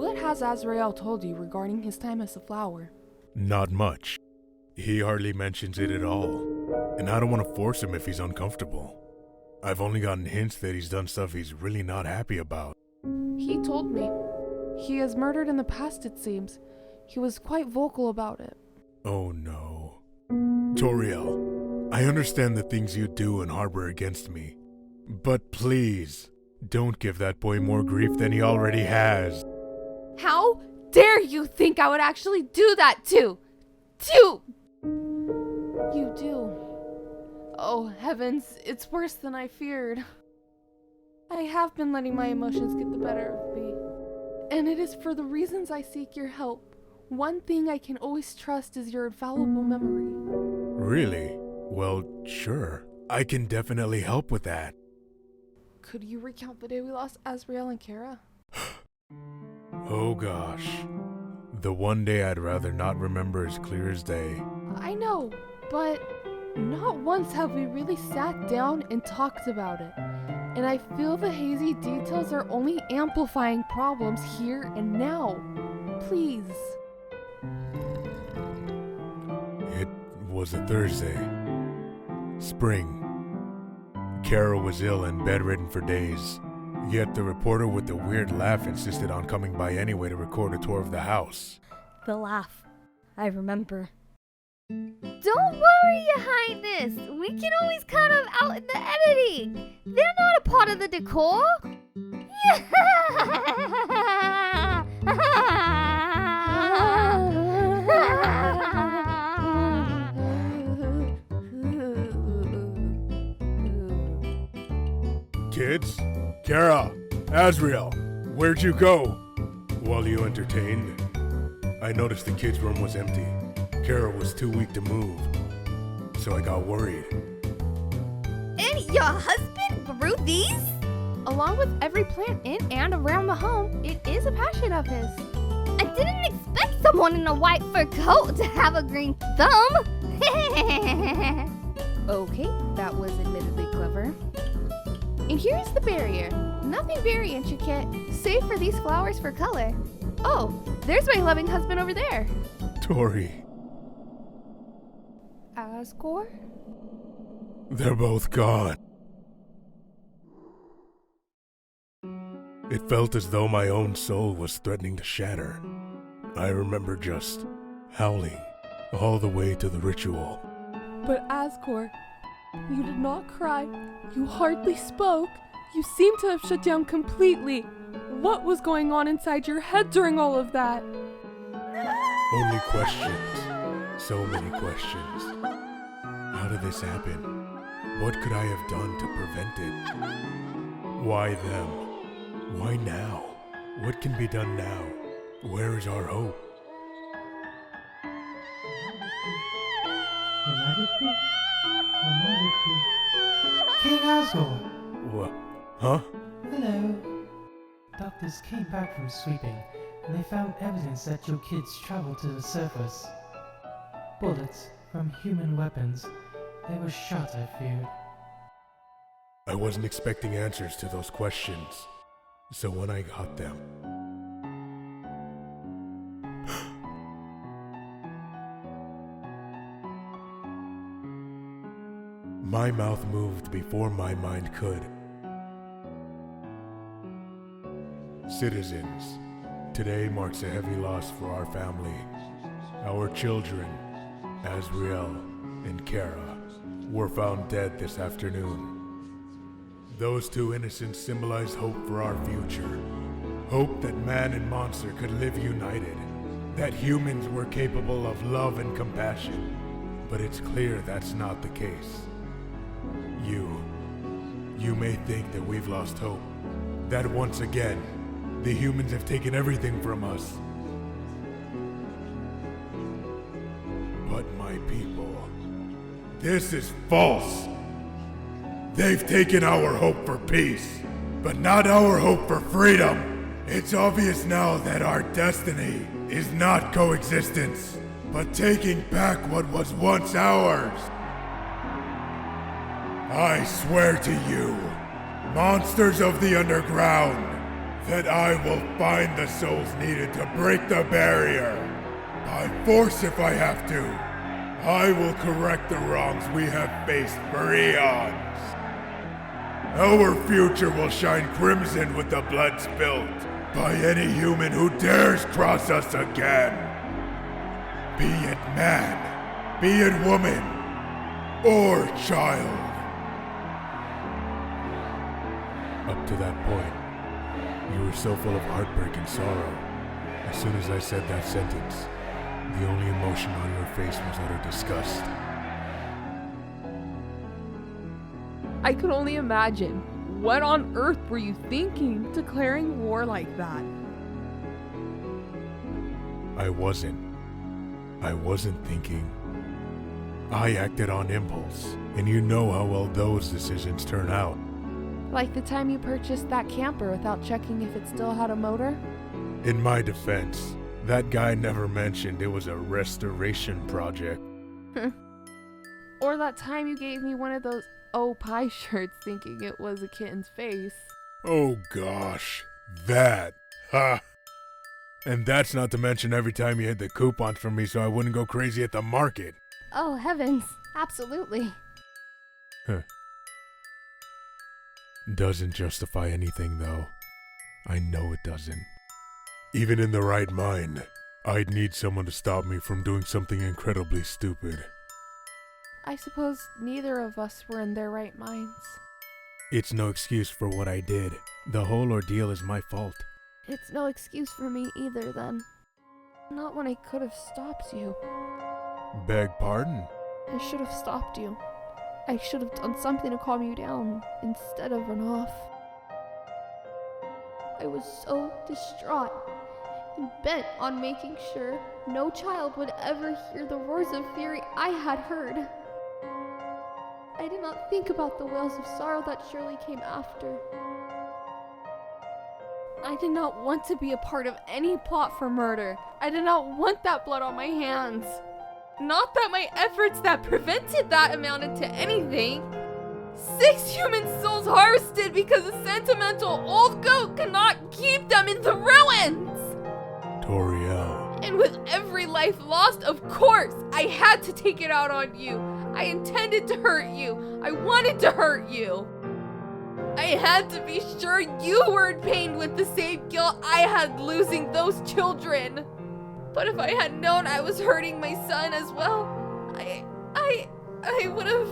What has Azrael told you regarding his time as a flower? Not much. He hardly mentions it at all. And I don't want to force him if he's uncomfortable. I've only gotten hints that he's done stuff he's really not happy about. He told me. He has murdered in the past, it seems. He was quite vocal about it. Oh no. Toriel, I understand the things you do and harbor against me. But please, don't give that boy more grief than he already has. How dare you think I would actually do that to you do. Oh heavens, it's worse than I feared. I have been letting my emotions get the better of me. And it is for the reasons I seek your help. One thing I can always trust is your infallible memory. Really? Well, sure. I can definitely help with that. Could you recount the day we lost Azrael and Kara? Oh gosh. The one day I'd rather not remember as clear as day. I know, but not once have we really sat down and talked about it. And I feel the hazy details are only amplifying problems here and now. Please. It was a Thursday. Spring. Kara was ill and bedridden for days. Yet the reporter with the weird laugh insisted on coming by anyway to record a tour of the house. The laugh. I remember. Don't worry, Your Highness. We can always cut them out in the editing. They're not a part of the decor. Kids? Kara! Azrael! Where'd you go? While you entertained, I noticed the kids' room was empty. Kara was too weak to move, so I got worried. And your husband grew these? Along with every plant in and around the home, it is a passion of his. I didn't expect someone in a white fur coat to have a green thumb. Okay, that was admittedly clever. And here's the barrier. Nothing very intricate, save for these flowers for color. Oh, there's my loving husband over there. Tori. Asgore? They're both gone. It felt as though my own soul was threatening to shatter. I remember just howling all the way to the ritual. But Asgore, you did not cry. You hardly spoke. You seemed to have shut down completely. What was going on inside your head during all of that? Only questions. So many questions. How did this happen? What could I have done to prevent it? Why them? Why now? What can be done now? Where is our hope? Your Majesty? Your Majesty? King Asgore! What? Huh? Hello. Doctors came back from sweeping, and they found evidence that your kids traveled to the surface. Bullets from human weapons. They were shot, I feared. I wasn't expecting answers to those questions. So when I got them... My mouth moved before my mind could. Citizens, today marks a heavy loss for our family. Our children, Azrael and Kara, were found dead this afternoon. Those two innocents symbolized hope for our future. Hope that man and monster could live united. That humans were capable of love and compassion. But it's clear that's not the case. You may think that we've lost hope. That once again, the humans have taken everything from us. But my people, this is false. They've taken our hope for peace, but not our hope for freedom. It's obvious now that our destiny is not coexistence, but taking back what was once ours. I swear to you, monsters of the underground, that I will find the souls needed to break the barrier. By force if I have to. I will correct the wrongs we have faced for eons. Our future will shine crimson with the blood spilled by any human who dares cross us again. Be it man, be it woman, or child. Up to that point, you were so full of heartbreak and sorrow. As soon as I said that sentence, the only emotion on your face was utter disgust. I could only imagine. What on earth were you thinking, declaring war like that? I wasn't thinking. I acted on impulse, and you know how well those decisions turn out. Like the time you purchased that camper without checking if it still had a motor? In my defense, that guy never mentioned it was a restoration project. Or that time you gave me one of those Oh Pie shirts thinking it was a kitten's face. Oh gosh, that. Ha! And that's not to mention every time you hid the coupons from me so I wouldn't go crazy at the market. Oh, heavens. Absolutely. Doesn't justify anything though. I know it doesn't. Even in the right mind, I'd need someone to stop me from doing something incredibly stupid. I suppose neither of us were in their right minds. It's no excuse for what I did. The whole ordeal is my fault. It's no excuse for me either, then. Not when I could have stopped you. Beg pardon? I should have stopped you. I should have done something to calm you down instead of run off. I was so distraught and bent on making sure no child would ever hear the roars of fury I had heard. I did not think about the wails of sorrow that surely came after. I did not want to be a part of any plot for murder. I did not want that blood on my hands. Not that my efforts that prevented that amounted to anything. 6 human souls harvested because a sentimental old goat could not keep them in the ruins! Toriel. And with every life lost, of course, I had to take it out on you. I intended to hurt you. I wanted to hurt you. I had to be sure you weren't pained with the same guilt I had losing those children. But if I had known I was hurting my son as well, I would have...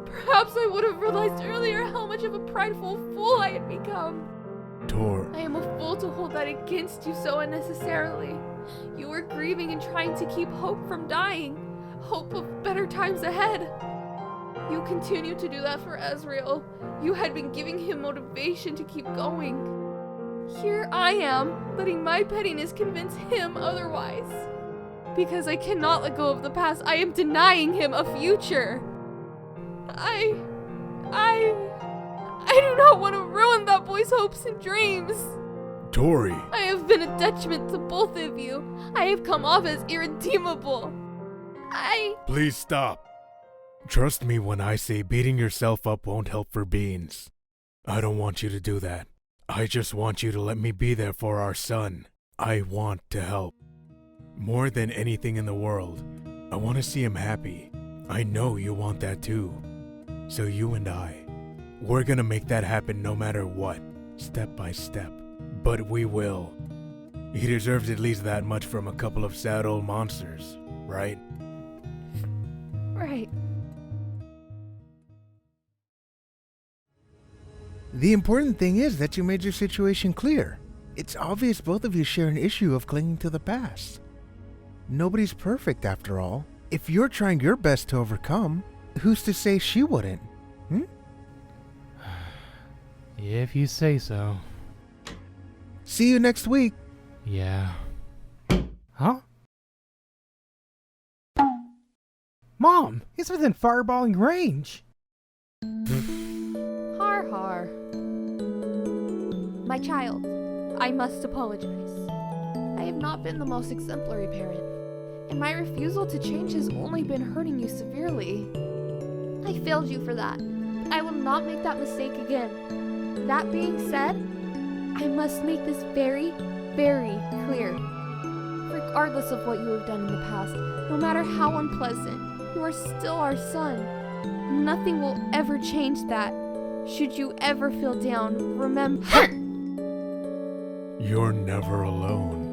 Perhaps I would have realized earlier how much of a prideful fool I had become. Tor. I am a fool to hold that against you so unnecessarily. You were grieving and trying to keep hope from dying. Hope of better times ahead. You continued to do that for Ezreal. You had been giving him motivation to keep going. Here I am, letting my pettiness convince him otherwise. Because I cannot let go of the past, I am denying him a future. I do not want to ruin that boy's hopes and dreams. Tori. I have been a detriment to both of you. I have come off as irredeemable. Please stop. Trust me when I say beating yourself up won't help for beans. I don't want you to do that. I just want you to let me be there for our son. I want to help. More than anything in the world, I want to see him happy. I know you want that too. So you and we're gonna make that happen no matter what, step by step. But we will. He deserves at least that much from a couple of sad old monsters, right? Right. The important thing is that you made your situation clear. It's obvious both of you share an issue of clinging to the past. Nobody's perfect after all. If you're trying your best to overcome, who's to say she wouldn't? If you say so. See you next week. Yeah. Huh? Mom, it's within fireballing range. Har har. My child, I must apologize. I have not been the most exemplary parent, and my refusal to change has only been hurting you severely. I failed you for that. I will not make that mistake again. That being said, I must make this very, very clear. Regardless of what you have done in the past, no matter how unpleasant, you are still our son. Nothing will ever change that. Should you ever feel down, remember... You're never alone.